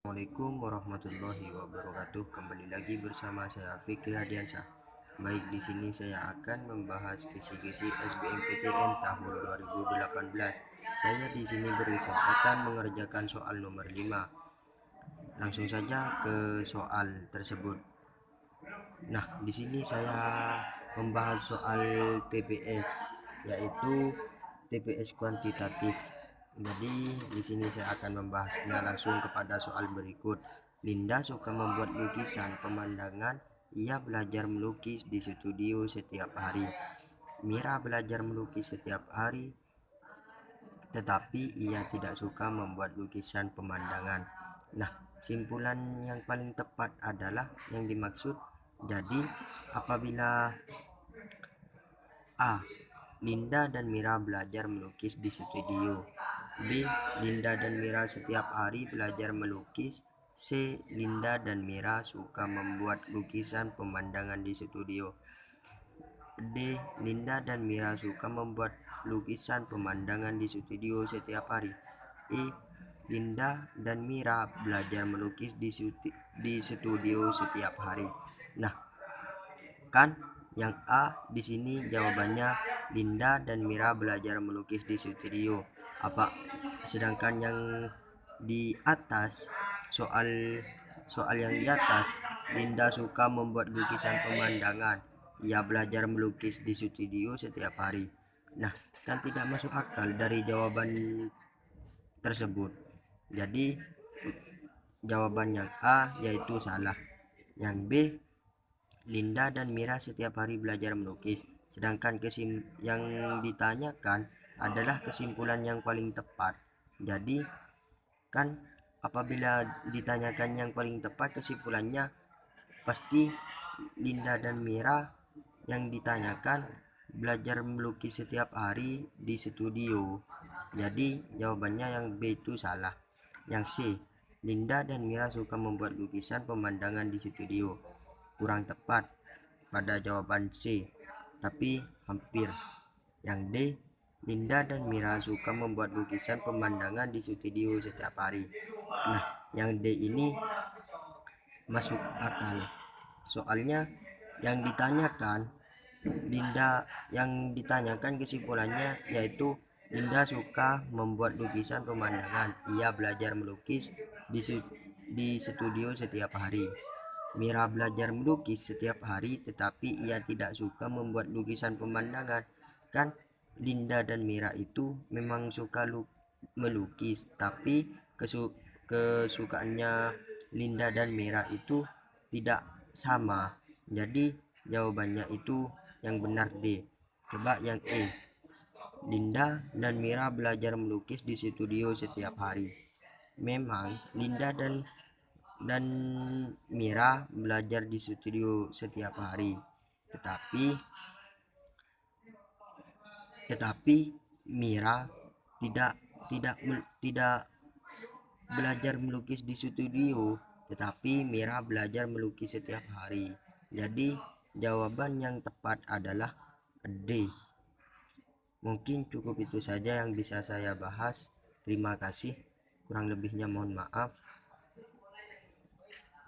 Assalamualaikum warahmatullahi wabarakatuh. Kembali lagi bersama saya Fikri Hadiansyah. Baik, di sini saya akan membahas kisi-kisi SBMPTN tahun 2018. Saya di sini berkesempatan mengerjakan soal nomor 5. Langsung saja ke soal tersebut. Nah, di sini saya membahas soal TPS, yaitu TPS kuantitatif. Jadi di sini saya akan membahasnya langsung kepada soal berikut. Linda suka membuat lukisan pemandangan. Ia belajar melukis di studio setiap hari. Mira belajar melukis setiap hari, tetapi ia tidak suka membuat lukisan pemandangan. Nah, simpulan yang paling tepat adalah yang dimaksud. Jadi, apabila A. Linda dan Mira belajar melukis di studio. B. Linda dan Mira setiap hari belajar melukis. C. Linda dan Mira suka membuat lukisan pemandangan di studio. D. Linda dan Mira suka membuat lukisan pemandangan di studio setiap hari. E. Linda dan Mira belajar melukis di studio setiap hari. Nah, kan yang A di sini jawabannya Linda dan Mira belajar melukis di studio. Sedangkan yang di atas soal yang di atas, Linda suka membuat lukisan pemandangan. Ia belajar melukis di studio setiap hari. Nah, kan tidak masuk akal dari jawaban tersebut. Jadi jawaban yang A yaitu salah. Yang B, Linda dan Mira setiap hari belajar melukis. Sedangkan yang ditanyakan adalah kesimpulan yang paling tepat. Jadi kan apabila ditanyakan yang paling tepat, kesimpulannya pasti Linda dan Mira yang ditanyakan belajar melukis setiap hari di studio. Jadi jawabannya yang B itu salah. Yang C, Linda dan Mira suka membuat lukisan pemandangan di studio. Kurang tepat pada jawaban C, tapi hampir. Yang D, Linda dan Mira suka membuat lukisan pemandangan di studio setiap hari. Nah, yang D ini masuk akal. Soalnya yang ditanyakan kesimpulannya yaitu Linda suka membuat lukisan pemandangan. Ia belajar melukis di studio setiap hari. Mira belajar melukis setiap hari, tetapi ia tidak suka membuat lukisan pemandangan. Kan Linda dan Mira itu memang suka melukis, tapi kesukaannya Linda dan Mira itu tidak sama. Jadi jawabannya itu yang benar D. Coba yang E. Linda dan Mira belajar melukis di studio setiap hari. Memang Linda dan Mira belajar di studio setiap hari, tetapi Mira tidak belajar melukis di studio, tetapi Mira belajar melukis setiap hari. Jadi jawaban yang tepat adalah D. Mungkin cukup itu saja yang bisa saya bahas. Terima kasih. Kurang lebihnya mohon maaf.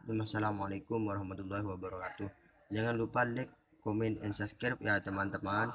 Wassalamualaikum warahmatullahi wabarakatuh. Jangan lupa like, comment, and subscribe ya teman-teman.